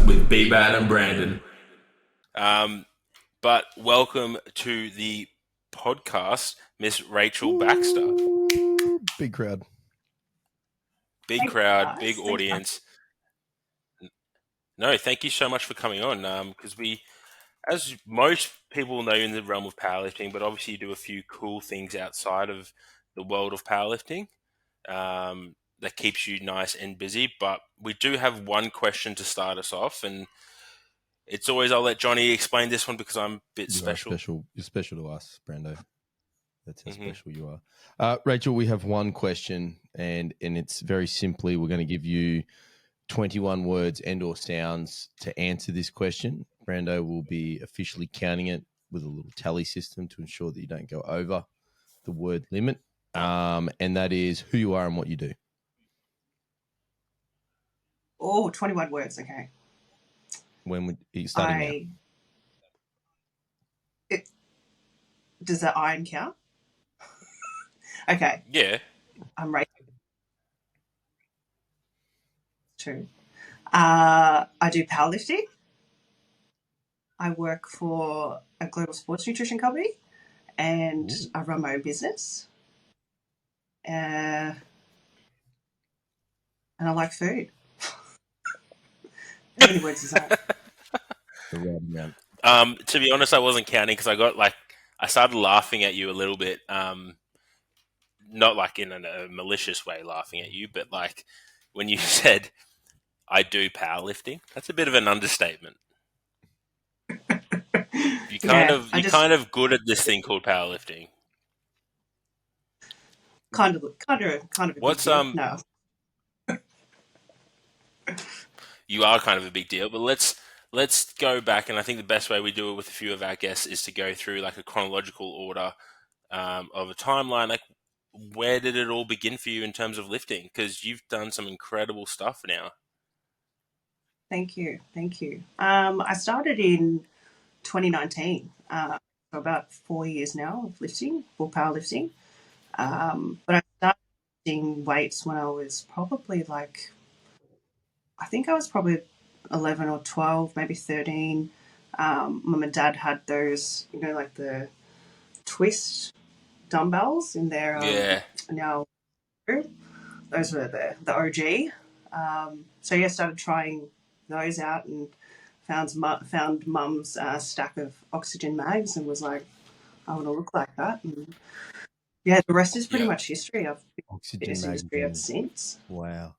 with B-Bad and Brandon. But welcome to the podcast, Miss Rachel Baxter. Big crowd. Big Thanks, crowd, guys. big Thanks, audience. No, thank you so much for coming on. Because as most people know in the realm of powerlifting, but obviously you do a few cool things outside of the world of powerlifting that keeps you nice and busy. But we do have one question to start us off, and it's always I'll let Johnny explain this one because I'm a bit special. You're special to us, Brando. That's how special you are. Rachel, we have one question, and it's very simply, we're going to give you 21 words and or sounds to answer this question. Brando will be officially counting it with a little tally system to ensure that you don't go over the word limit. And that is who you are and what you do. Oh, 21 words, okay. When are you starting now? Does the iron count? Okay. Yeah. I'm Rachel. True. I do powerlifting. I work for a global sports nutrition company, and I run my own business. And I like food. How many words is that? The right amount. To be honest, I wasn't counting because I started laughing at you a little bit. Not like in a malicious way laughing at you, but like when you said, I do powerlifting, that's a bit of an understatement. You're kind of good at this thing called powerlifting. Kind of. What's No. You are kind of a big deal, but let's go back, and I think the best way we do it with a few of our guests is to go through like a chronological order of a timeline. Like, where did it all begin for you in terms of lifting? Because you've done some incredible stuff now. Thank you. I started in 2019, so about 4 years now of lifting, full powerlifting. But I started lifting weights when I was probably I think I was probably 11 or 12, maybe 13. Mum and Dad had those, like the twist dumbbells in their now room. Those were the OG. So yeah, started trying those out and found Mum's stack of oxygen mags and was like, I want to look like that. And yeah, the rest is pretty much history. I've been in the fitness industry ever since. Wow.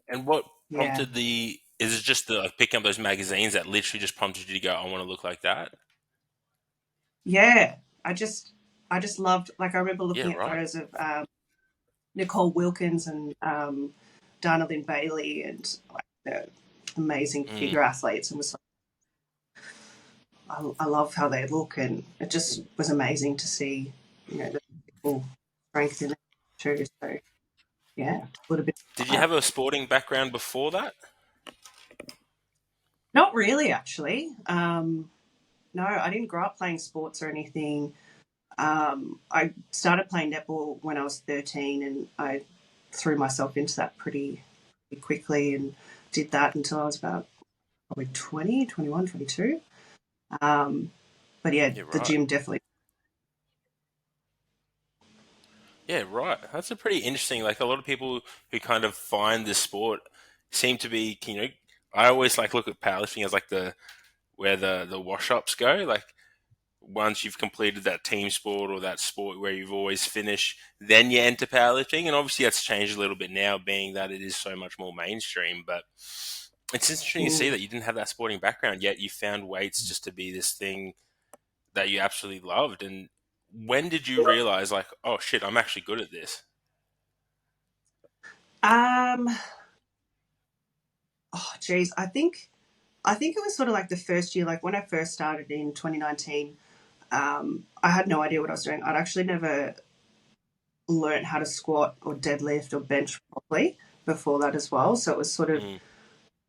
And what prompted is it just picking up those magazines that literally just prompted you to go, I want to look like that? Yeah, I just loved, I remember looking at photos of Nicole Wilkins and Dana Lynn Bailey and the amazing figure athletes, and was like, I love how they look, and it just was amazing to see, the physical strength in it too. So yeah, a little bit. Did you have a sporting background before that? Not really, actually. No, I didn't grow up playing sports or anything. I started playing netball when I was 13, and I threw myself into that pretty quickly and did that until I was about probably 20, 21, 22. But yeah, the gym definitely. Yeah, right. That's a pretty interesting, a lot of people who kind of find this sport seem to be, I always look at powerlifting as where the wash-ups go. Once you've completed that team sport or that sport where you've always finished, then you enter powerlifting. And obviously that's changed a little bit now, being that it is so much more mainstream. But it's interesting to see that you didn't have that sporting background, yet you found weights just to be this thing that you absolutely loved. And when did you realize, oh shit, I'm actually good at this? Oh geez, I think it was sort of the first year, when I first started in 2019. I had no idea what I was doing. I'd actually never learned how to squat or deadlift or bench properly before that as well. So it was sort of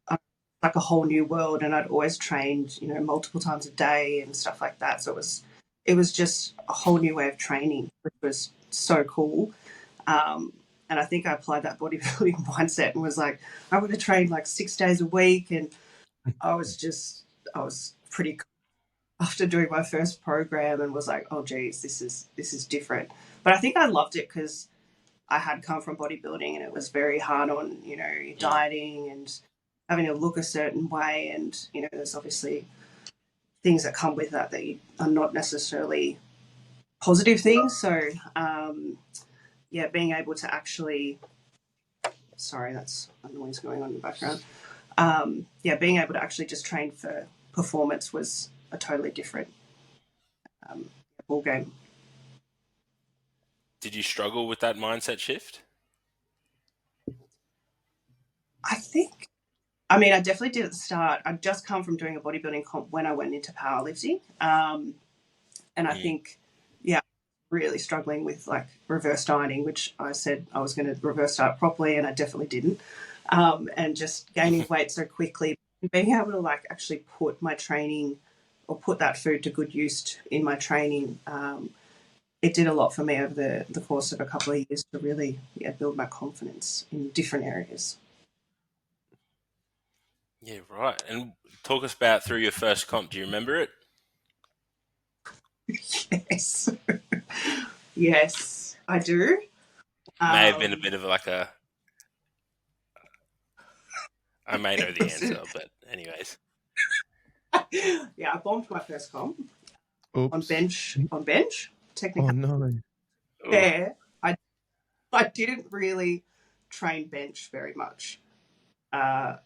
like a whole new world, and I'd always trained, multiple times a day and stuff like that. So it was just a whole new way of training, which was so cool. And I think I applied that bodybuilding mindset and was like, I would have trained like 6 days a week. And I was pretty after doing my first program and was like, oh geez, this is different. But I think I loved it because I had come from bodybuilding and it was very hard on, Mm. dieting and having to look a certain way. And, there's obviously things that come with that are not necessarily positive things. So, being able to actually, sorry, that's a noise going on in the background. Being able to actually just train for performance was a totally different ball game. Did you struggle with that mindset shift? I think, I mean, I definitely did at the start. I'd just come from doing a bodybuilding comp when I went into powerlifting. And I Mm. think, really struggling with like reverse dieting, which I said I was going to reverse diet properly, and I definitely didn't. And just gaining weight so quickly, being able to like actually put my training or put that food to good use in my training, it did a lot for me over the course of a couple of years to really build my confidence in different areas. Yeah, right. And talk us about through your first comp. Do you remember it? Yes, yes, I do. May have been a Um, bit of like a. I may know it the was, answer, but anyways. yeah, I bombed my first comp on Oops. bench. On bench, Oh technically, no. Oh, there. I didn't really train bench very much. Uh,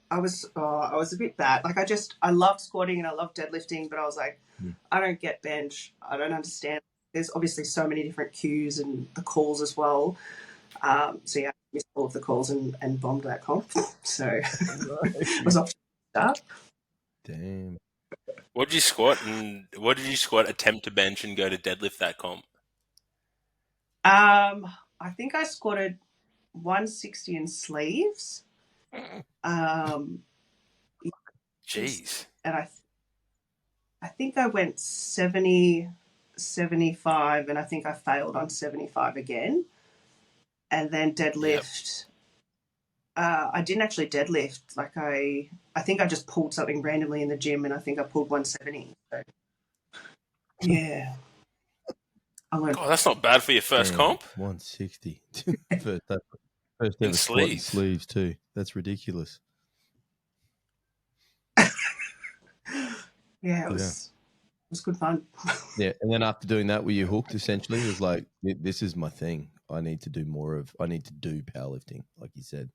I was a bit bad. Like I loved squatting and I loved deadlifting, but I was like, Mm. I don't get bench. I don't understand. There's obviously so many different cues and the calls as well. I missed all of the calls and bombed that comp. So I No. was off to the start. Damn. what did you squat what did you squat? Attempt to bench and go to deadlift that comp. I think I squatted 160 in sleeves. Um, Jeez. and I think I went 70, 75, and I think I failed on 75 again. And then Yep. deadlift. I didn't actually deadlift. Like I think I just pulled something randomly in the gym, and I think I pulled 170. So yeah, I learned God, that's not bad for your first Damn. comp 160. That first in ever squat in sleeves. sleeves too. That's ridiculous. yeah, it Yeah. was good fun. Yeah. And then after doing that, were you hooked essentially? It was like, this is my thing. I need to do more of, I need to do powerlifting, like you said.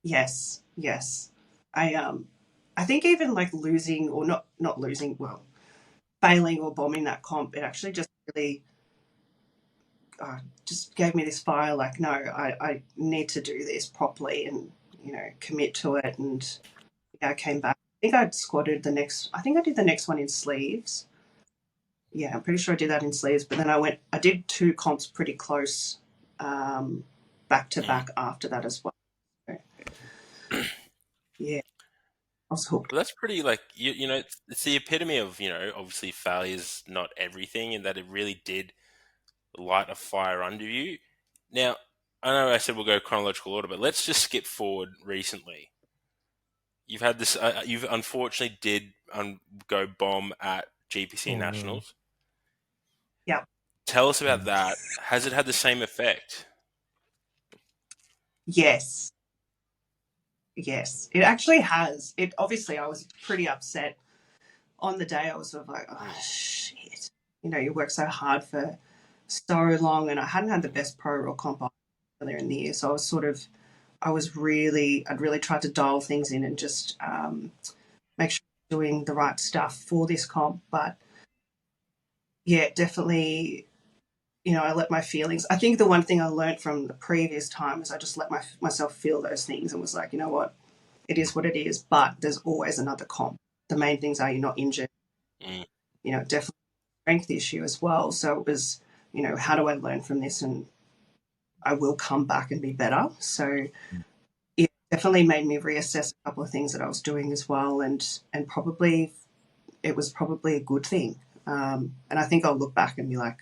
Yes, yes. I think even like losing or not losing, well, failing or bombing that comp, it actually just really just gave me this fire. Like, no, I need to do this properly and commit to it. And I came back. I think I'd squatted the next. I think I did the next one in sleeves. Yeah, I'm pretty sure I did that in sleeves. But then I did two comps pretty close, back to Mm. back after that as well. So, yeah, I was hooked. Well, that's pretty like it's the epitome of obviously failure's not everything, and that it really did light a fire under you. Now, I know I said we'll go chronological order, but let's just skip forward recently. You've had this. You've unfortunately did go bomb at GPC Oh no. Nationals. Yeah. Tell us about Mm. that. Has it had the same effect? Yes. Yes. It actually has. It obviously I was pretty upset on the day. I was sort of like, oh Mm. shit. You work so hard for so long, and I hadn't had the best pro or comp earlier in the year, so I'd really tried to dial things in and just make sure I'm doing the right stuff for this comp. But yeah, definitely, I let my feelings. I think the one thing I learned from the previous time is I just let myself feel those things and was like, you know what, it is what it is. But there's always another comp. The main things are you're not injured. Mm. Definitely strength issue as well. So it was, how do I learn from this and I will come back and be better. So it definitely made me reassess a couple of things that I was doing as well, and probably it was probably a good thing. And I think I'll look back and be like,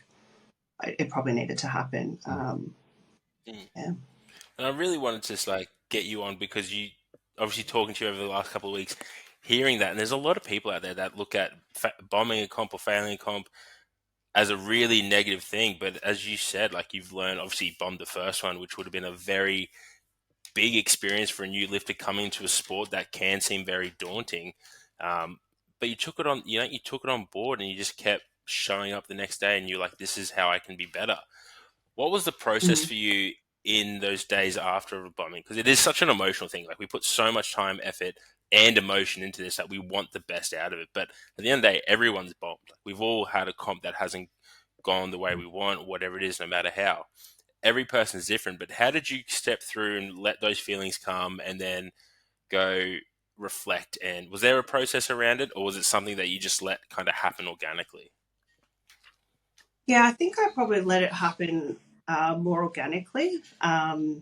it probably needed to happen. Mm. Yeah. And I really wanted to just like get you on because you obviously talking to you over the last couple of weeks, hearing that, and there's a lot of people out there that look at bombing a comp or failing a comp as a really negative thing. But as you said, like you've learned, obviously you bombed the first one, which would have been a very big experience for a new lifter coming into a sport that can seem very daunting. But you took it on, you took it on board and you just kept showing up the next day and you're like, this is how I can be better. What was the process Mm. for you in those days after a bombing? Because it is such an emotional thing. Like we put so much time, effort, and emotion into this that we want the best out of it. But at the end of the day, everyone's bombed. Like, we've all had a comp that hasn't gone the way we want, whatever it is, no matter how. Every person's different. But how did you step through and let those feelings come and then go reflect? And was there a process around it, or was it something that you just let kind of happen organically? Yeah, I think I probably let it happen more organically. I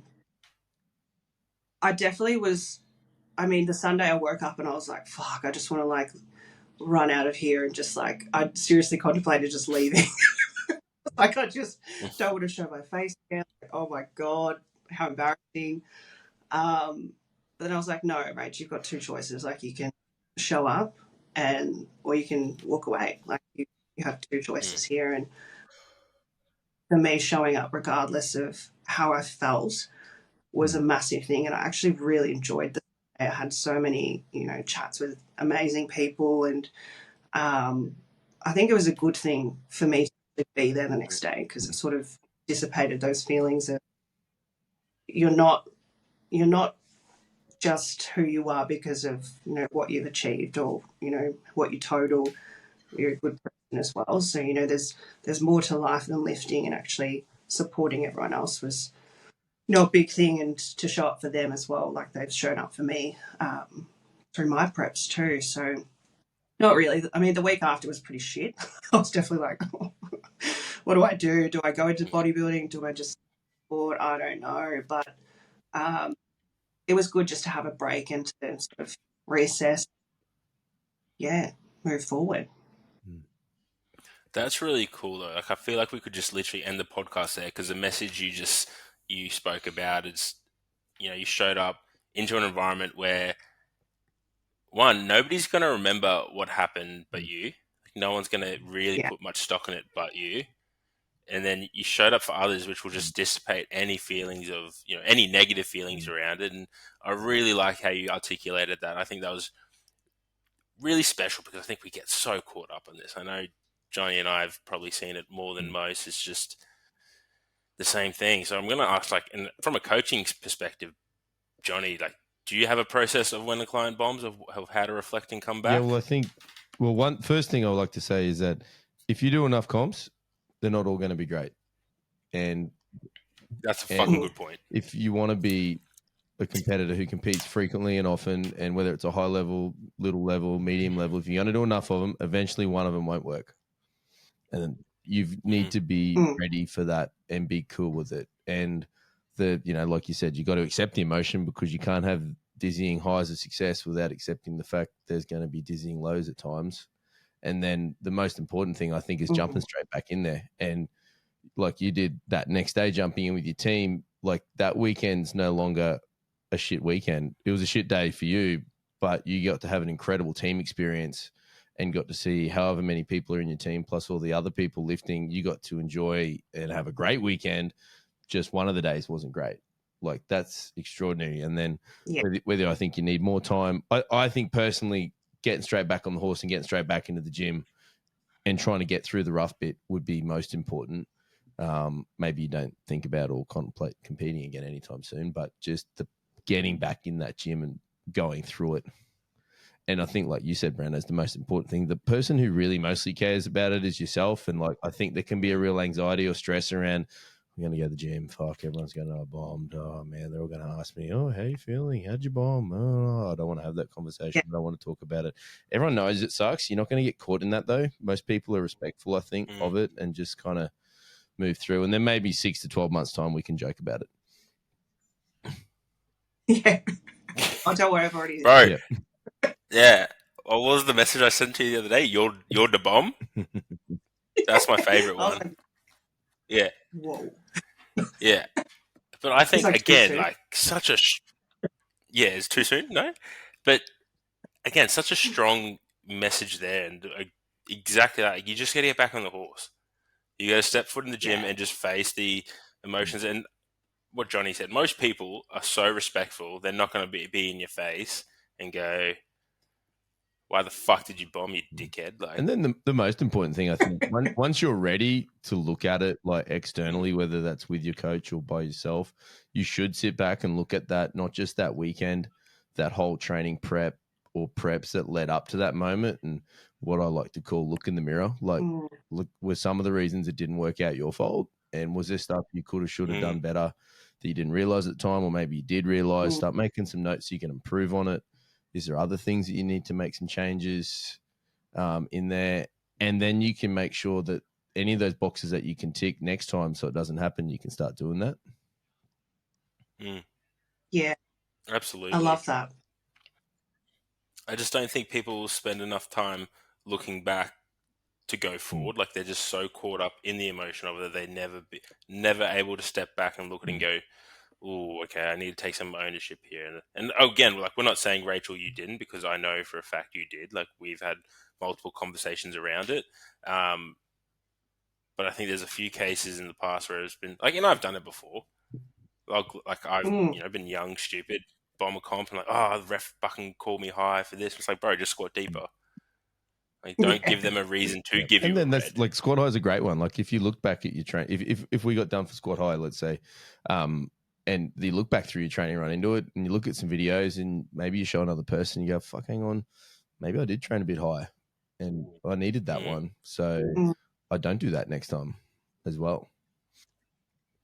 definitely was. I mean, the Sunday I woke up and I was like, "Fuck! I just want to like run out of here," and just like I seriously contemplated just leaving. Like I just don't want to show my face again. Like, oh my god, how embarrassing. But then I was like, no, Rach, you've got two choices. Like you can show up or you can walk away. Like you have two Mm, choices here. And for me, showing up regardless of how I felt was a massive thing. And I actually really enjoyed the day. I had so many, chats with amazing people. And I think it was a good thing for me to be there the next day because it sort of dissipated those feelings of you're not you're not just who you are because of what you've achieved or what you total. You're a good person as well. So there's more to life than lifting, and actually supporting everyone else was a big thing, and to show up for them as well, like they've shown up for me through my preps too. So not really. I mean, the week after was pretty shit. I was definitely like, what do I do? Do I go into bodybuilding? Do I just sport? I don't know, but um, it was good just to have a break and to sort of reassess, yeah, move forward. That's really cool though. Like I feel like we could just literally end the podcast there because the message you spoke about is, you showed up into an environment where one, nobody's gonna remember what happened but you. Like, no one's gonna really Yeah. put much stock in it but you. And then you showed up for others, which will just dissipate any feelings of, any negative feelings around it. And I really like how you articulated that. I think that was really special because I think we get so caught up in this. I know Johnny and I have probably seen it more than most. It's just the same thing. So I'm going to ask, like, from a coaching perspective, Johnny, like, do you have a process of when the client bombs of how to reflect and come Yeah, back? well, I think, one first thing I would like to say is that if you do enough comps, they're not all going to be great. And That's a fucking and good point. if you want to be a competitor who competes frequently and often, and whether it's a high level, little level, medium level, if you're going to do enough of them, eventually one of them won't work. And you Mm-hmm. need to be ready for that and be cool with it. And like you said, you got to accept the emotion because you can't have dizzying highs of success without accepting the fact there's going to be dizzying lows at times. And then the most important thing I think is jumping straight back in there. And like you did that next day, jumping in with your team, like that weekend's no longer a shit weekend. It was a shit day for you, but you got to have an incredible team experience and got to see however many people are in your team, plus all the other people lifting. You got to enjoy and have a great weekend. Just one of the days wasn't great. Like that's extraordinary. And then Yeah. whether I think you need more time, I think personally getting straight back on the horse and getting straight back into the gym and trying to get through the rough bit would be most important. Maybe you don't think about or contemplate competing again anytime soon, but just the getting back in that gym and going through it. And I think, like you said, Brando, is the most important thing. The person who really mostly cares about it is yourself. And like, I think there can be a real anxiety or stress around, I'm going to go to the gym. Fuck, everyone's going to know I bombed. Oh, man, they're all going to ask me, oh, how you feeling? How'd you bomb? Oh, I don't want to have that conversation. Yeah. I don't want to talk about it. Everyone knows it sucks. You're not going to get caught in that, though. Most people are respectful, I think, Mm. of it and just kind of move through. And then maybe 6 to 12 months' time, we can joke about it. Yeah. Oh, don't worry, I've already. Bro, Yeah. yeah. What was the message I sent to you the other day? You're the bomb? That's my favorite I was one. like, Yeah, Whoa. yeah. But I It's think like too again, soon. like yeah, it's too soon, no. But again, such a strong message there, and exactly that. You just got to get back on the horse. You got to step foot in the gym Yeah. and just face the emotions. And what Johnny said, most people are so respectful; they're not going to be in your face and go, "Why the fuck did you bomb, you dickhead?" Like, And then the most important thing, I think, once you're ready to look at it like mm, externally, whether that's with your coach or by yourself, you should sit back and look at that, not just that weekend, that whole training prep or preps that led up to that moment. And what I like to call look in the mirror, like, Mm, look, were some of the reasons it didn't work out your fault? And was there stuff you could have, should have mm, done better that you didn't realize at the time, or maybe you did realize? mm, Start making some notes so you can improve on it. Is there other things that you need to make some changes in there? And then you can make sure that any of those boxes that you can tick next time so it doesn't happen, you can start doing that. mm, yeah. I absolutely. love that. I just don't think people spend enough time looking back to go Mm, forward. Like they're just so caught up in the emotion of it, they never able to step back and look at it and mm, go, "Oh, okay, I need to take some ownership here." And again, like we're not saying Rachel, you didn't, because I know for a fact you did. Like we've had multiple conversations around it. Um, but I think there's a few cases in the past where it's been like, and I've done it before. Like I've Mm, been young, stupid, bomb a comp, and like, oh, the ref fucking called me high for this. It's like, bro, just squat mm. deeper. Like, don't yeah. give them a reason to Yeah. give And you a then that's red. like squat high is a great one. Like if you look back at your train, if we got done for squat high, let's say, and you look back through your training, run into it, and you look at some videos, and maybe you show another person, you go, "Fuck, hang on, maybe I did train a bit high, and I needed that Mm, one, so Mm, I don't do that next time as well."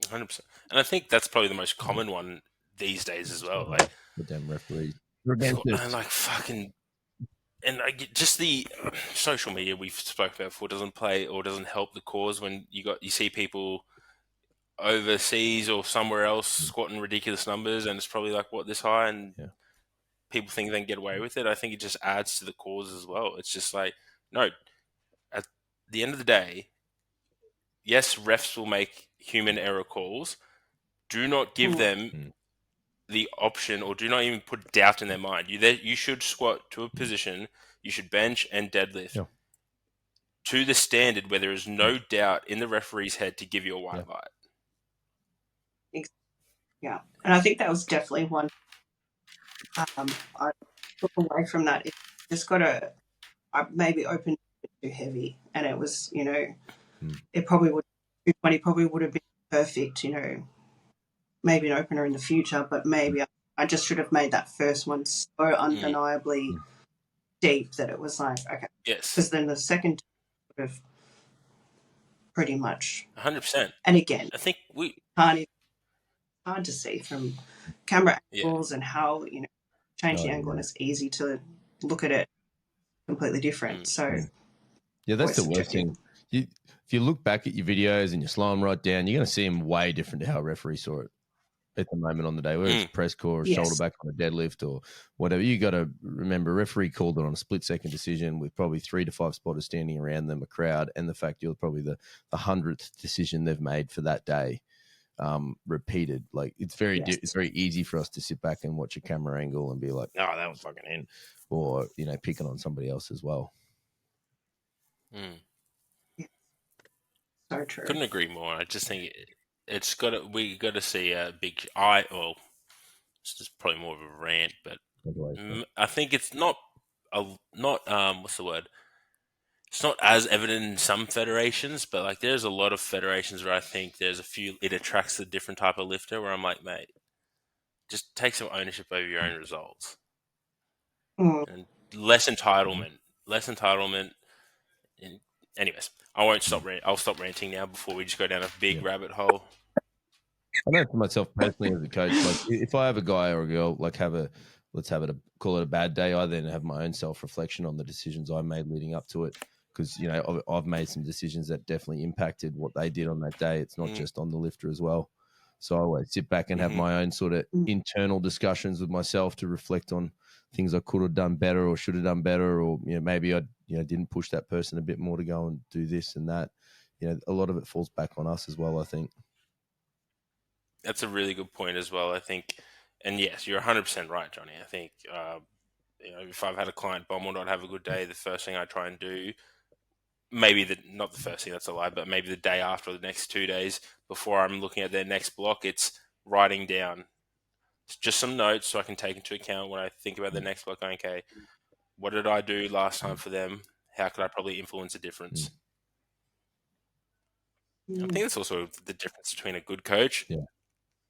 100%. And I think that's probably the most Mm. common one these days as Squat well. high, Like, the damn referees. You're against and us. like fucking, and just the social media we've spoke about before doesn't play or doesn't help the cause when you see people overseas or somewhere else Mm. squatting ridiculous numbers and it's probably like what this high and Yeah. people think they can get away with it. I think it just adds to the cause as well. It's just like, no, at the end of the day, yes, refs will make human error calls. Do not give mm, them Mm. the option or do not even put doubt in their mind. You should squat to a Mm. position, you should bench and deadlift Yeah. to the standard where there is Mm. no doubt in the referee's head to give you a Yeah. white light. ex- yeah. And I think that was definitely one I took away from that. It just got to maybe open too heavy, and it was, Mm. it probably would 220 probably would have been perfect, maybe an opener in the future, but maybe I just should have made that first one so Mm, undeniably Mm. deep that it was like, okay, yes, because then the second would have pretty much, 100%. and again, I think hard, hard to see from camera yeah, angles and how, change Oh the angle, and yeah. it's easy to look at it completely different. mm, So Mm. Yeah, that's always the worst subjective. thing. If you look back at your videos and you slow them right down, you're going to see them way different to how a referee saw it at the moment on the day, whether it's mm, press core or shoulder Yes. back on a deadlift or whatever. You got to remember, referee called it on a split second decision with probably 3 to 5 spotters standing around them, a crowd, and the fact you're probably the 100th decision they've made for that day, repeated. Like it's Yes. very easy for us to sit back and watch a camera angle and be like, "Oh, that was fucking in," or picking on somebody else as well. mm. Yes. So true. Couldn't agree more. I just think it's got to, we got to see a big. Well, it's just probably more of a rant, but I think it's not what's the word? It's not as evident in some federations, but like there's a lot of federations where I think there's a few. It attracts a different type of lifter where I'm like, mate, just take some ownership over your own results Mm, and less entitlement, less entitlement. And anyways, I won't stop. I'll stop ranting now before we just go down a big Yeah. rabbit hole. I know for myself personally as a coach, like if I have a guy or a girl, like let's have it call it a bad day, I then have my own self reflection on the decisions I made leading up to it. Because I've made some decisions that definitely impacted what they did on that day. It's not Mm, just on the lifter as well. So I always sit back and have hmm my own sort of mm, internal discussions with myself to reflect on things I could have done better or should have done better, or maybe I didn't push that person a bit more to go and do this and that. a lot of it falls back on us as well, I think. That's a really good point as well. I think, and yes, you're 100% right, Johnny. I think if I've had a client bomb or not have a good day, the first thing I try and do, not the first thing, that's a lie, but maybe the day after or the next 2 days before I'm looking at their next block, it's writing down just some notes so I can take into account when I think about the next block. Going, okay, what did I do last time for them? How could I probably influence a difference? I think that's also the difference between a good coach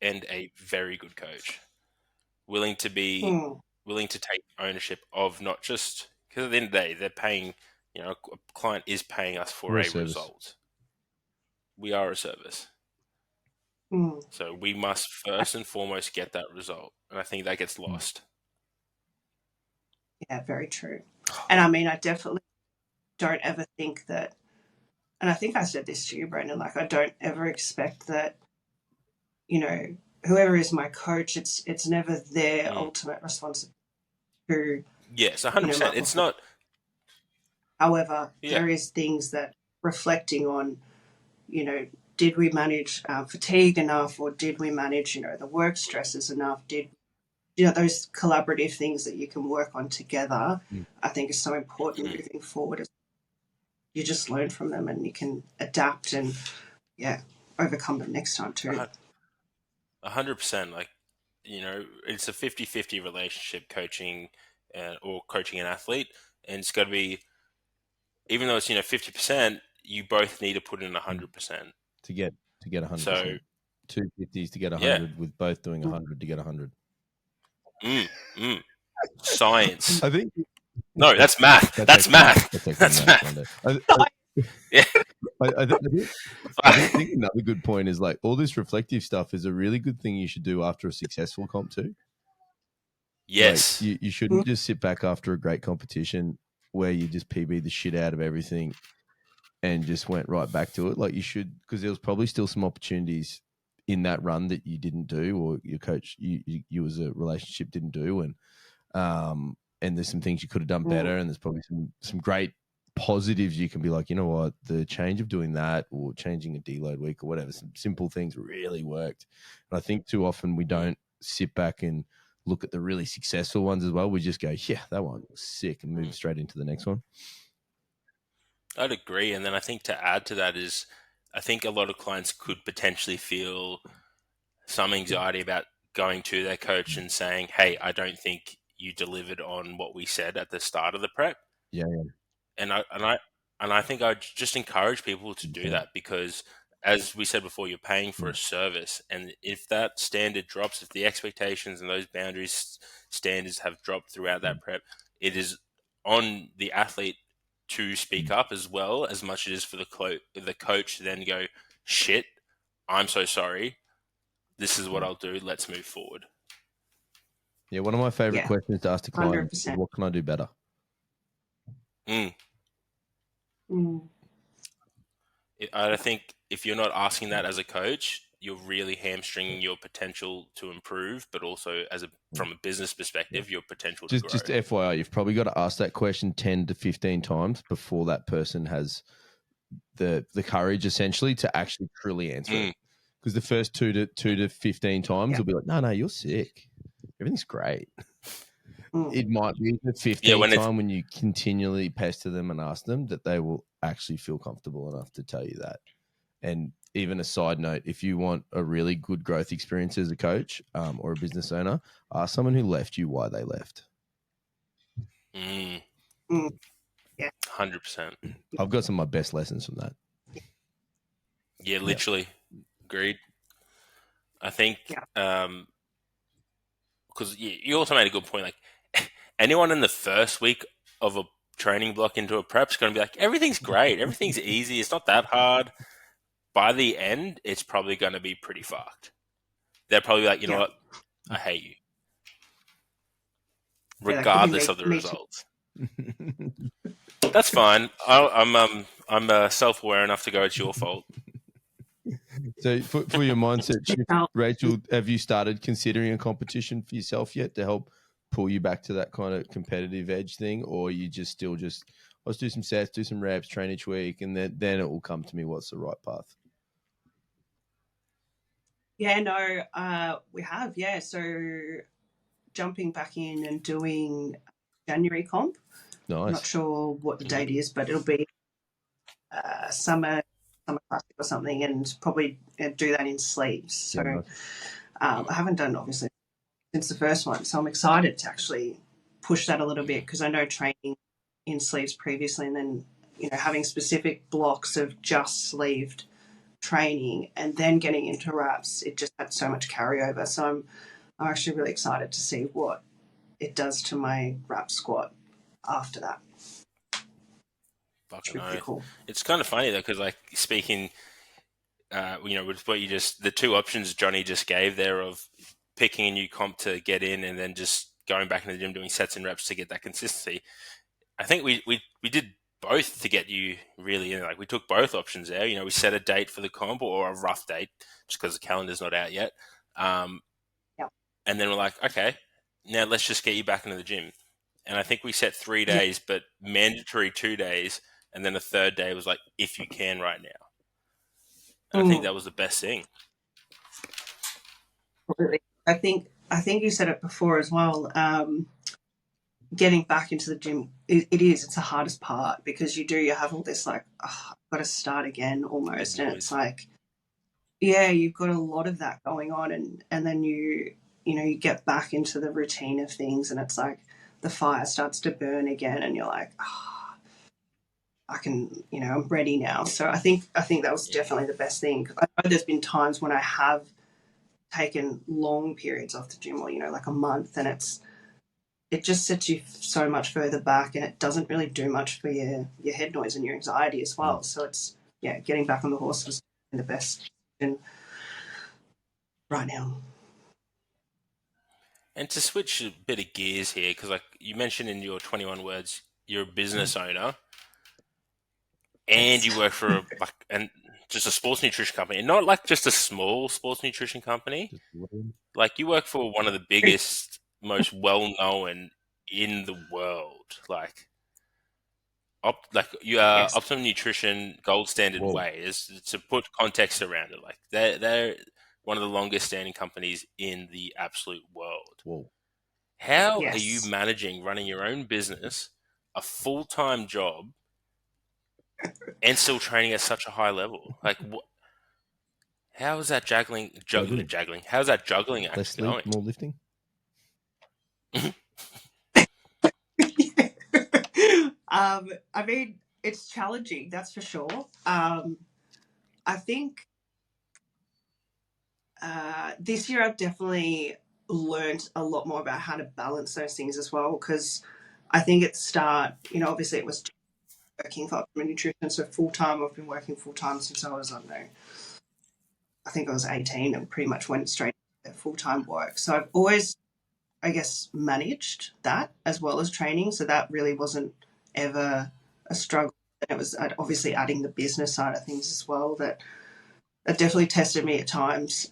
and a very good coach. Willing to take ownership of not just, because at the end of the day, they're paying, a client is paying us for We're a a service. result. We are a service. So we must first and foremost get that result. And I think that gets lost. Yeah, very true. And I mean, I definitely don't ever think that, and I think I said this to you, Brendan, like I don't ever expect that, whoever is my coach, it's never their ultimate responsibility to, yes, 100%. It's not. However, there is things that reflecting on, did we manage fatigue enough, or did we manage, the work stresses enough? Did those collaborative things that you can work on together, I think is so important moving forward. You just learn from them and you can adapt and overcome them next time too. 100%. Like, it's a 50-50 relationship, coaching or coaching an athlete. And it's got to be, even though it's, 50%, you both need to put in 100%. To get 100%. So 250s to get 100 with both doing 100 to get 100. Science. I think. No, that's math. That's math. That's math. I think another good point is like all this reflective stuff is a really good thing you should do after a successful comp too. Yes. Like you shouldn't just sit back after a great competition where you just PB the shit out of everything and just went right back to it. Like you should, because there was probably still some opportunities in that run that you didn't do, or your coach, you as a relationship didn't do, and there's some things you could have done better, and there's probably some great positives you can be like, you know what, the change of doing that or changing a deload week or whatever, some simple things really worked. And I think too often we don't sit back and look at the really successful ones as well. We just go, yeah, that one was sick, and move straight into the next one. I'd agree. And then I think to add to that is, I think a lot of clients could potentially feel some anxiety about going to their coach and saying, hey, I don't think you delivered on what we said at the start of the prep. Yeah. And I think I'd just encourage people to do that, because as we said before, you're paying for a service. And if that standard drops, if the expectations and those boundaries standards have dropped throughout that prep, it is on the athlete to speak up as well, as much as it is for the coach to then go, shit, I'm so sorry. This is what I'll do. Let's move forward. Yeah, one of my favorite questions to ask the client is, what can I do better? I think if you're not asking that as a coach, you're really hamstringing your potential to improve, but also from a business perspective, your potential to grow. Just FYI, you've probably got to ask that question 10 to 15 times before that person has the courage, essentially, to actually truly answer it. Because the first 2 to 15 times will be like, no, you're sick. Everything's great. It might be the 15th time when you continually pester them and ask them that they will actually feel comfortable enough to tell you that. And even a side note, if you want a really good growth experience as a coach or a business owner, ask someone who left you why they left. 100%. I've got some of my best lessons from that. Yeah, literally. Agreed. I think because you also made a good point. Like anyone in the first week of a training block into a prep is going to be like, everything's great, everything's easy, it's not that hard. By the end, it's probably going to be pretty fucked. They're probably like, you know what, I hate you, regardless of the results. That's fine. I'm self-aware enough to go, it's your fault. So for your mindset shift, Rachel, have you started considering a competition for yourself yet to help pull you back to that kind of competitive edge thing, or are you just still just I'll just do some sets, do some reps, train each week, and then it will come to me what's the right path. Yeah, no, we have, yeah. So jumping back in and doing January comp. I'm not Nice. sure what the date is, but it'll be summer classic or something, and probably do that in sleeves. So Yeah, nice. I haven't done obviously since the first one, so I'm excited to actually push that a little bit because I know training in sleeves previously, and then having specific blocks of just sleeved training and then getting into wraps, it just had so much carryover. So I'm actually really excited to see what it does to my wrap squat after that. Fucking Should be pretty no. cool. It's kind of funny though, because like speaking, with what the two options Johnny just gave there of picking a new comp to get in and then just going back in the gym doing sets and reps to get that consistency. I think we did both to get you really in. Like we took both options there. We set a date for the comp or a rough date just because the calendar's not out yet. Um, Yeah. and then we're like, okay, now let's just get you back into the gym. And I think we set 3 Yeah. days, but mandatory 2 days. And then the third day was like, if you can right now. And I think Mm, that was the best thing. Absolutely. I think you said it before as well. Getting back into the gym, it's the hardest part because you have all this like, oh, I've got to start again The almost, and it's noise. like, yeah, you've got a lot of that going on, and then you get back into the routine of things, and it's like the fire starts to burn again, and you're like, oh, I can, I'm ready now. So I think that was Yeah. definitely the best thing. I know there's been times when I have taken long periods off the gym, or like a month, and it just sets you so much further back, and it doesn't really do much for your head noise and your anxiety as Mm. well. So it's getting back on the horse was the best decision right now. And to switch a bit of gears here, because like you mentioned in your 21 words, you're a business owner and Yes. you work for just a sports nutrition company, and not like just a small sports nutrition company. Just lean. Like you work for one of the biggest, most well known in the world. Like you are Yes. Optimum Nutrition Gold Standard Whoa. Whey. Is to put context around it. Like they're one of the longest standing companies in the absolute world. Whoa. How are you Yes. managing running your own business, a full time job, and still training at such a high level? Like, how is that Juggling. juggling? How's that juggling Less act sleep, going? more lifting. I mean, it's challenging, that's for sure. I think this year I've definitely learned a lot more about how to balance those things as well, because I think at the start, obviously it was working for Optimum Nutrition, so full time. I've been working full time since I don't know, I think I was 18 and pretty much went straight to full time work. So I've always, I guess, managed that as well as training. So that really wasn't ever a struggle. And it was obviously adding the business side of things as well that definitely tested me at times.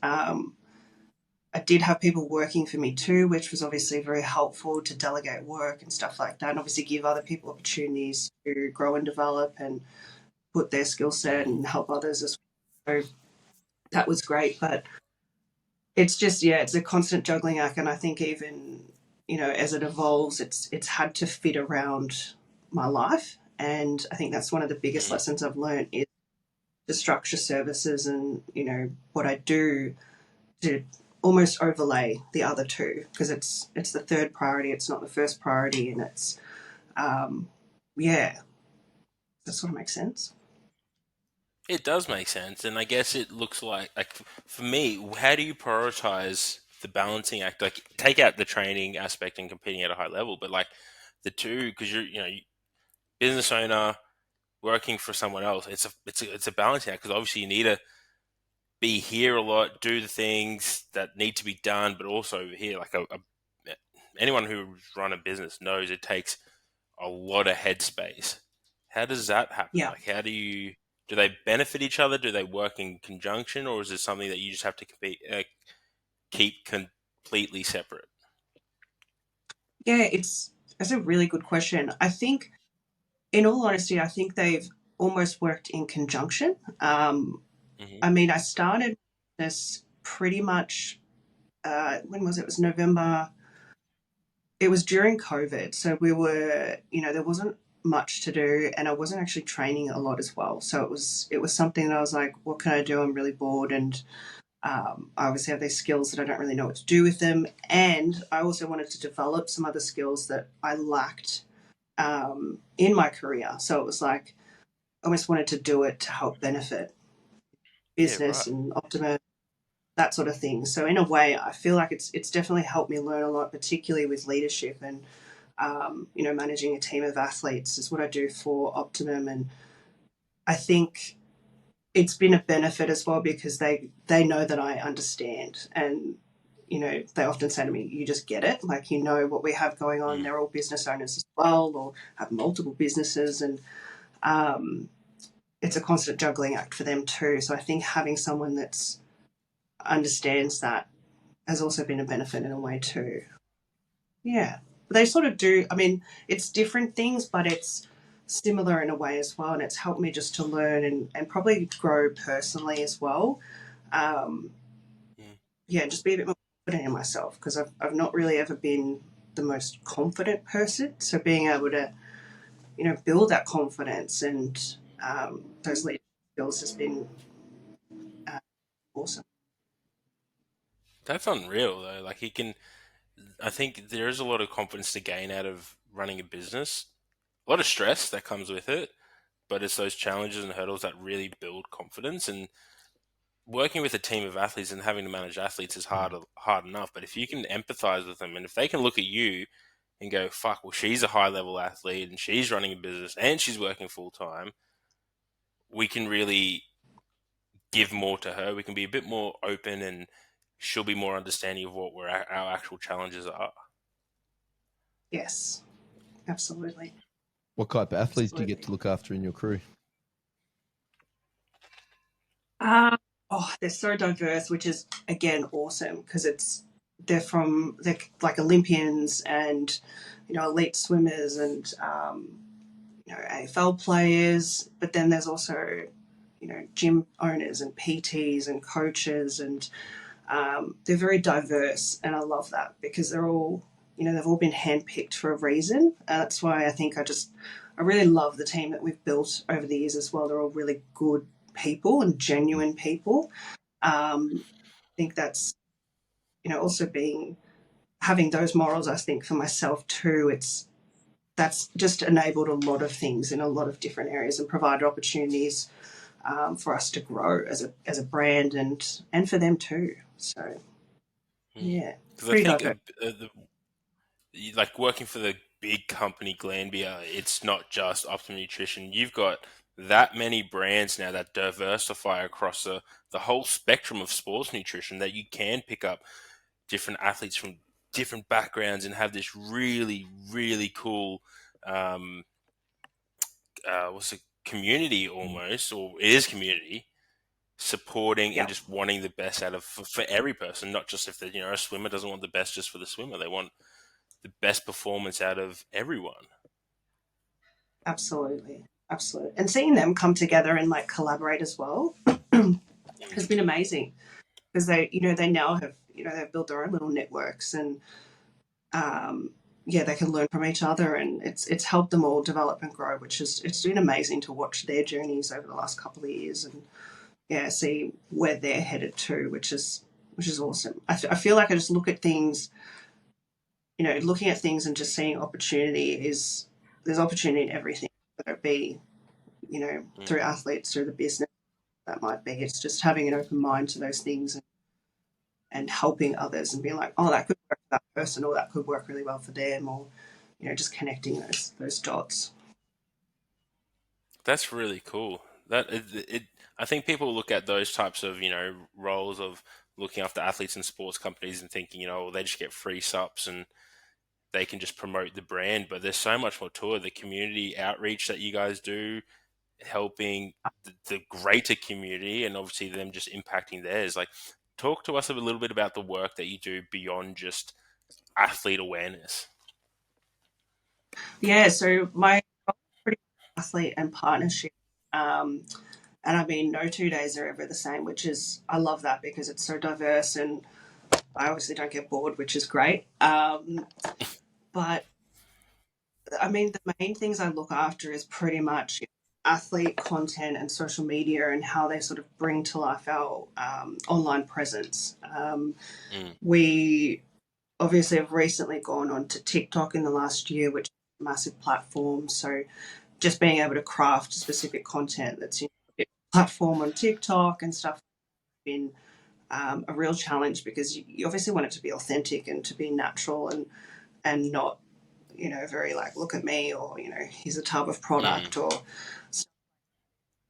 I did have people working for me too, which was obviously very helpful to delegate work and stuff like that, and obviously give other people opportunities to grow and develop and put their skill set Mm. and help others as well. So that was great, but it's just it's a constant juggling act, and I think even as it evolves, it's had to fit around my life, and I think that's one of the biggest Mm. lessons I've learned is to structure services and what I do to almost overlay the other two, because it's the third priority, it's not the first priority, and it's yeah, that sort of makes sense. It does make sense, and I guess it looks like for me, how do you prioritize the balancing act? Like, take out the training aspect and competing at a high level, but like the two, because business owner working for someone else, it's a balancing act because obviously you need to be here a lot, do the things that need to be done, but also over here, like anyone who's run a business knows it takes a lot of headspace. How does that happen? Yeah, Like, do they benefit each other? Do they work in conjunction, or is it something that you just have to keep completely separate? yeah, it's a really good question. I think in all honesty, I think they've almost worked in conjunction. Hmm. I mean, I started this pretty much, when was it? It was November. It was during COVID. So we were, there wasn't much to do and I wasn't actually training a lot as well. So it was something that I was like, what can I do? I'm really bored. And I obviously have these skills that I don't really know what to do with them. And I also wanted to develop some other skills that I lacked in my career. So it was like, I almost wanted to do it to help benefit Yeah, business right. and optimize that sort of thing. So in a way, I feel like it's definitely helped me learn a lot, particularly with leadership and managing a team of athletes is what I do for Optimum, and I think it's been a benefit as well because they know that I understand, and they often say to me, "You just get it, like what we have going on." Mm. They're all business owners as well, or have multiple businesses, and um, it's a constant juggling act for them too. So I think having someone that understands that has also been a benefit in a way too. Yeah. They sort of do. I mean, it's different things, but it's similar in a way as well. And it's helped me just to learn and probably grow personally as well. Um, Mm. yeah, just be a bit more confident in myself because I've not really ever been the most confident person. So being able to, build that confidence and those leadership skills has been uh, awesome. That's unreal though. Like he can. I think there is a lot of confidence to gain out of running a business. A lot of stress that comes with it, but it's those challenges and hurdles that really build confidence. And working with a team of athletes and having to manage athletes is hard enough. But if you can empathize with them, and if they can look at you and go, "Fuck, well, she's a high level athlete and she's running a business and she's working full time," we can really give more to her. We can be a bit more open, and she'll be more understanding of what our actual challenges are. Yes, absolutely. What type of athletes do you get Absolutely. to look after in your crew? Uh, they're so diverse, which is again awesome because they're like Olympians and elite swimmers and AFL players, but then there's also gym owners and PTs and coaches and they're very diverse and I love that because they've all been handpicked for a reason. That's why I think I really love the team that we've built over the years as well. They're all really good people and genuine people. I think that's also being having those morals. I think for myself too, that's just enabled a lot of things in a lot of different areas and provided opportunities for us to grow as a brand and for them too. So yeah, Because I pretty think diverse. like working for the big company Glanbia, it's not just Optimum Nutrition. You've got that many brands now that diversify across the whole spectrum of sports nutrition that you can pick up different athletes from different backgrounds and have this really, really cool, um, what's a community almost, or it is community supporting and Yeah, just wanting the best out of for every person, not just if they're, a swimmer doesn't want the best just for the swimmer. They want the best performance out of everyone. absolutely, absolutely. And seeing them come together and like collaborate as well has been amazing because they now have they've built their own little networks and um, yeah, they can learn from each other, and it's helped them all develop and grow, which is it's been amazing to watch their journeys over the last couple of years, and yeah, see where they're headed to, which is awesome. I feel like I just look at things, looking at things and just seeing opportunity is there's opportunity in everything, whether it be Mm. through athletes, through the business that might be. It's just having an open mind to those things and helping others and being like, oh, that could work for that person, or that could work really well for them, or just connecting those dots. That's really cool. I think people look at those types of roles of looking after athletes and sports companies and thinking well, they just get free subs and they can just promote the brand, but there's so much more to it. The community outreach that you guys do, helping the greater community, and obviously them just impacting theirs. Like, talk to us a little bit about the work that you do beyond just athlete awareness. Yeah, so my athlete and partnership. And I mean, no 2 days are ever the same, which is, I love that because it's so diverse and I obviously don't get bored, which is great. But I mean, the main things I look after is pretty much athlete content and social media and how they sort of bring to life our online presence. Mm, We obviously have recently gone on to TikTok in the last year, which is a massive platform. So just being able to craft specific content that's in a platform on TikTok and stuff has been a real challenge because you obviously want it to be authentic and to be natural and not very like look at me or here's a tub of mm, product or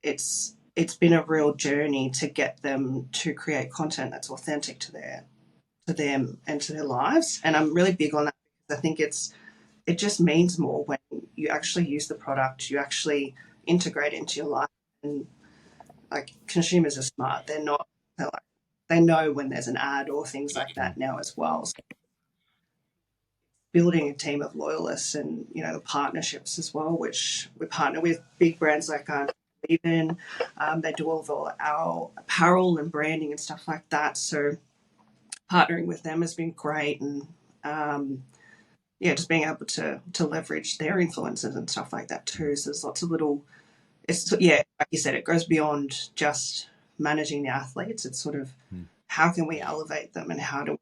it's been a real journey to get them to create content that's authentic to them and to their lives. And I'm really big on that because I think it just means more when you actually use the product, you actually integrate it into your life. And like consumers are smart, they know when there's an ad or things like Mm. that now as well. So building a team of loyalists and the partnerships as well, which we partner with big brands like even they do all of our apparel and branding and stuff like that. So partnering with them has been great, and yeah, just being able to leverage their influences and stuff like that too. So there's lots of little. It's yeah, like you said, it goes beyond just managing the athletes. It's sort of Mm. how can we mm, elevate them and how do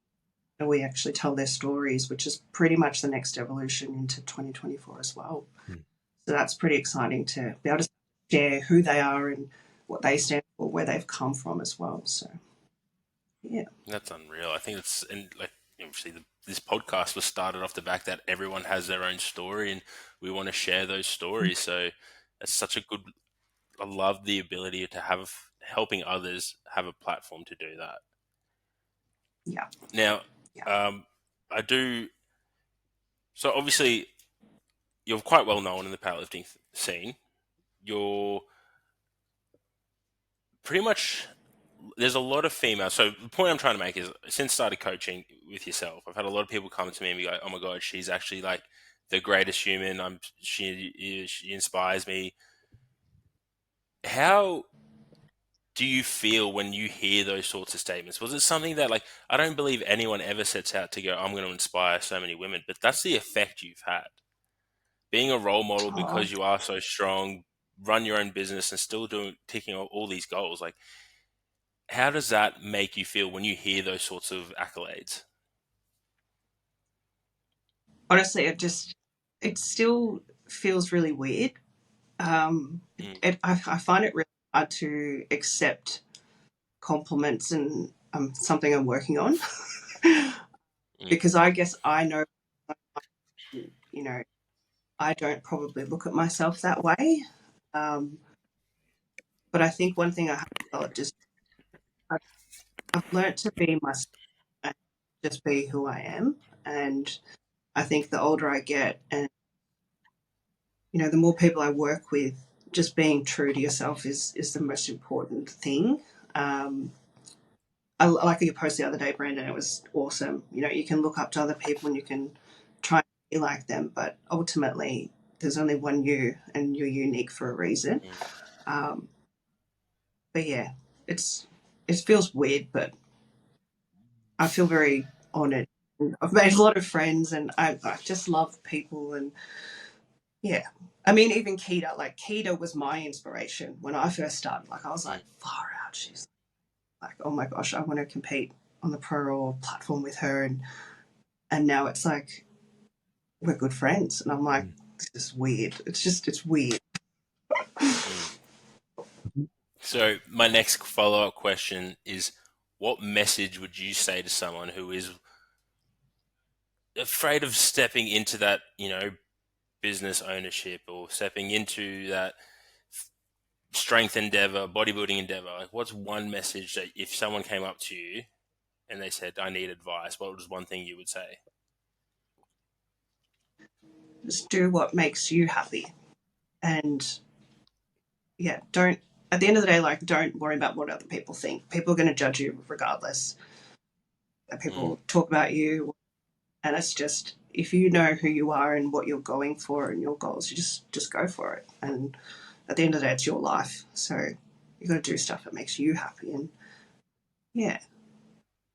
we actually tell their stories, which is pretty much the next evolution into 2024 as well. Mm. So that's pretty exciting to be able to share who they are and what they stand for, where they've come from as well. So yeah, that's unreal. I think it's and like obviously this podcast was started off the back that everyone has their own story, and we want to share those stories. So that's such a good. I love the ability to have helping others have a platform to do that. yeah, Now, yeah. um, I do. So obviously, you're quite well known in the powerlifting scene. You're pretty much there's a lot of females. So the point I'm trying to make is, since started coaching with yourself, I've had a lot of people come to me and be like, "Oh my god, she's actually like the greatest human. She inspires me." How do you feel when you hear those sorts of statements? Was it something that, like, I don't believe anyone ever sets out to go, "I'm going to inspire so many women," but that's the effect you've had. Being a role model Oh, because you are so strong, run your own business, and still doing ticking all these goals. Like, how does that make you feel when you hear those sorts of accolades? honestly, it still feels really weird. Mm, I find it really hard to accept compliments, and something I'm working on mm, because I guess I know, you know, I don't probably look at myself that way. Um, but I think one thing I have developed is I've, I've learned to be myself and just be who I am. And I think the older I get, and the more people I work with, just being true to yourself is the most important thing. Um, I like your post the other day, Brandon. It was awesome. You can look up to other people and you can try and be like them, but ultimately, there's only one you, and you're unique for a reason. mm, Um, but yeah, it's it feels weird, but I feel very honoured. I've made a lot of friends, and I just love people, and yeah. I mean, even Keita, like Keita was my inspiration when I first started. Like I was mm, like, far out. She's like, oh my gosh, I want to compete on the pro or platform with her, and now it's like we're good friends, and I'm like, Mm. this is weird. It's weird. mm. So my next follow-up question is, what message would you say to someone who is afraid of stepping into that, business ownership or stepping into that strength endeavor, bodybuilding endeavor? Like, what's one message that if someone came up to you and they said, "I need advice," what was one thing you would say? Just do what makes you happy, and yeah, don't. At the end of the day, like, don't worry about what other people think. People are going to judge you regardless. Mm, People talk about you, and it's just if you know who you are and what you're going for and your goals, you just go for it. And at the end of the day, it's your life. So you got to do stuff that makes you happy. And yeah,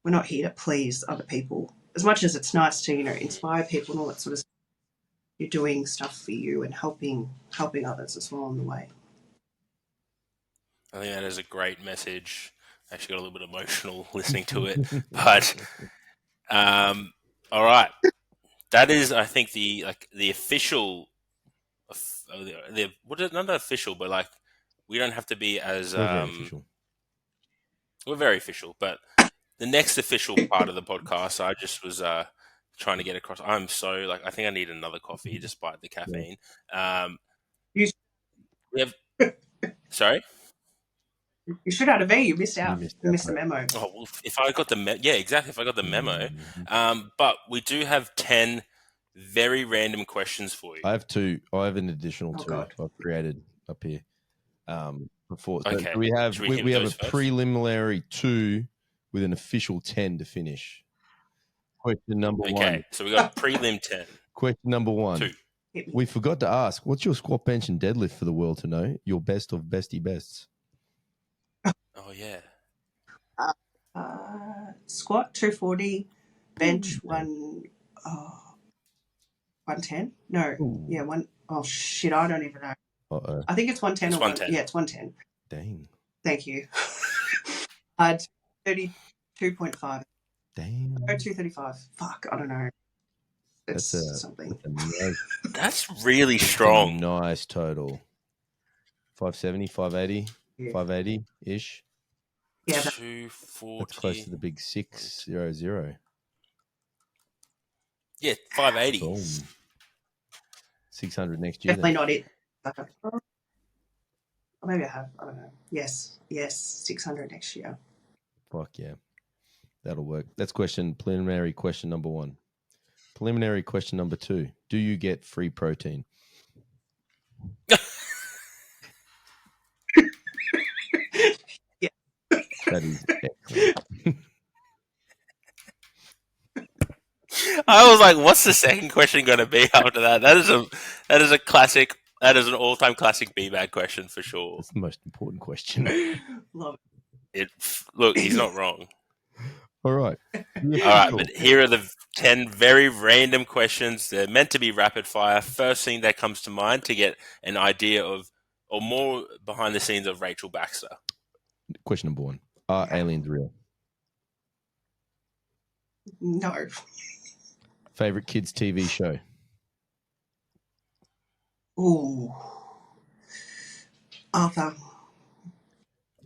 we're not here to please other people. As much as it's nice to, inspire people and all that sort of stuff, you're doing stuff for you and helping others as well on the way. I think that is a great message. I actually got a little bit emotional listening to it, but all right, that is, I think, the official, what is not official, but like we don't have to be as We're very official. we're very official, but the next official part of the podcast, I just was trying to get across. I'm so like I think I need another coffee despite the caffeine. You, We have sorry. you should have a V. You missed You out. missed You out, missed the mate. memo. Oh, well, if I got yeah, exactly. If I got the memo, but we do have 10 very random questions for you. I have two. I have an additional Oh, two God. I've created up here. Before, so Okay, we have should we hit we have a those first? preliminary 2 with an official 10 to finish. Question number Okay, one. so we got prelim 10. Question number 1. 2. We forgot to ask, what's your squat, bench, and deadlift for the world to know? Your best of bestie bests. Oh yeah. Squat 240, bench 110. No, Ooh. yeah, one. Oh shit, I don't even know. Uh-oh. I think it's 110 It's or 110. Yeah, it's 110. Dang. Thank you. 32.5. Dang. Oh, 235. Fuck, I don't know. It's That's something. That's really strong. Nice total. 570, 580, Yeah. 580 ish. Yeah, 240. That's close to the big 600. Yeah, 580. Boom. 600 next year. definitely not it. Or maybe I have. I don't know. Yes, 600 next year. Fuck yeah. That'll work. That's preliminary question number 1. Preliminary question number 2. Do you get free protein? Yeah. That is excellent. I was like, what's the second question going to be after that? That is a classic. That is an all-time classic B-bag question for sure. That's the most important question. Love Look, he's not wrong. All right. All right, but here are the 10 very random questions. They're meant to be rapid fire. First thing that comes to mind to get an idea of, or more behind the scenes of Rachel Baxter. Question number 1. Are aliens real? No. Favorite kids TV show? Ooh. Arthur.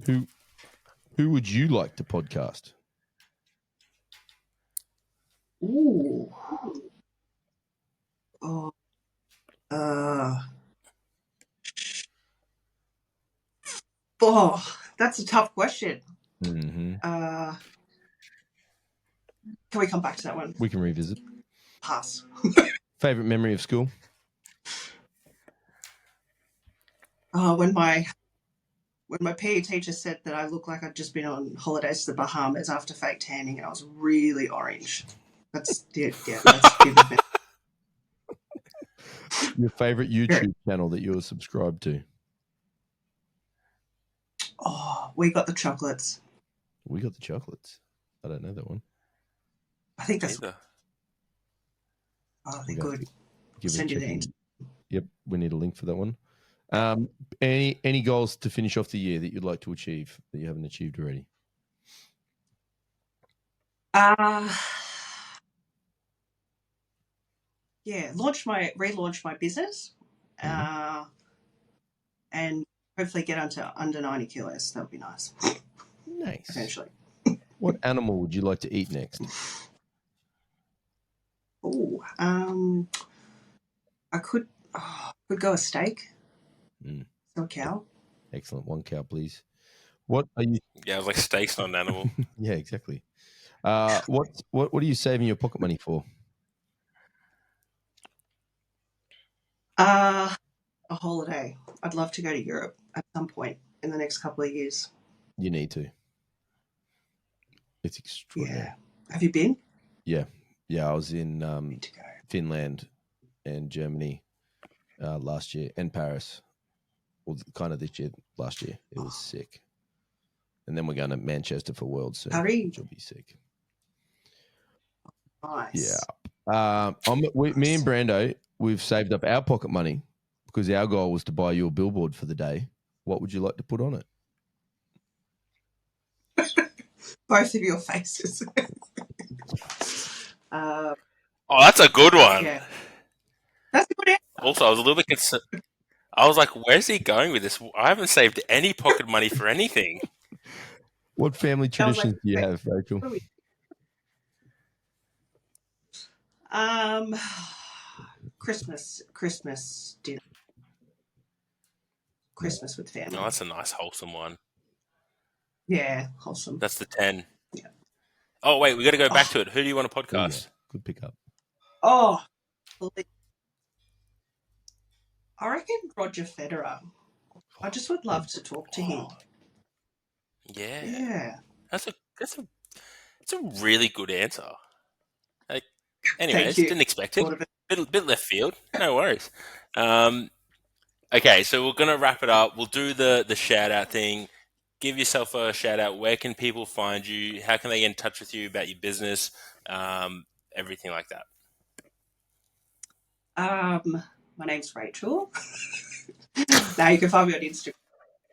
Who would you like to podcast? Ooh. Oh. Oh, that's a tough question. Mm-hmm. Can we come back to that one? We can revisit. Pass. Favorite memory of school? When my PE teacher said that I looked like I'd just been on holidays to the Bahamas after fake tanning, and I was really orange. That's that's vivid. Your favorite YouTube channel that you're subscribed to? Oh, We Got the Chocolates. We Got the Chocolates. I don't know that one. I think that's. Either. Oh, they're good. Give Send it a you check. the. Yep, we need a link for that one. Any goals to finish off the year that you'd like to achieve that you haven't achieved already? Yeah, relaunch my business, and hopefully get under 90 kilos. That would be nice. Nice. Eventually. What animal would you like to eat next? Oh, I could go a steak. So a cow. Excellent. 1 cow, please. What are you? Yeah, I was like, steak's not an animal. Yeah, exactly. What are you saving your pocket money for? A holiday. I'd love to go to Europe at some point in the next couple of years. You need to. It's extraordinary. Yeah. Have you been? Yeah. I was in Need to go. Finland and Germany last year, and Paris. Well, kind of this year, last year. It was sick. And then we're going to Manchester for Worlds soon, which will be sick. Nice. Yeah. Me and Brando, we've saved up our pocket money because our goal was to buy you a billboard for the day. What would you like to put on it? Both of your faces. Oh, that's a good one. Yeah. That's a good answer. Also, I was a little bit concerned. I was like, where's he going with this? I haven't saved any pocket money for anything. What family traditions do you have, Rachel? Christmas dinner. Christmas with family. Oh, that's a nice, wholesome one. Yeah, wholesome. That's the 10. Yeah. Oh, wait, we got to go back to it. Who do you want to podcast? Yeah. Good pickup. Oh, I reckon Roger Federer. I just would love to talk to him. Yeah. Yeah. That's a really good answer. Like, anyways, didn't expect it. Bit left field. No worries. Okay, so we're gonna wrap it up. We'll do the shout out thing. Give yourself a shout out. Where can people find you? How can they get in touch with you about your business? Everything like that. My name's Rachel. Now you can find me on Instagram.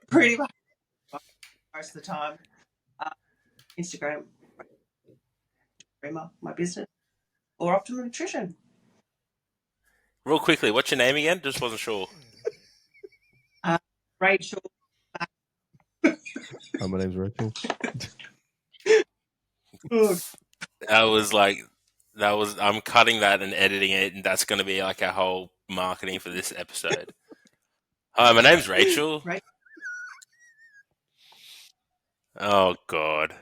Pretty much most of the time. Instagram, my business, or Optimum Nutrition. Real quickly, what's your name again? Just wasn't sure. Rachel. My name's Rachel. I'm cutting that and editing it, and that's going to be like our whole marketing for this episode. Hi, my name's Rachel. Right. Oh, God.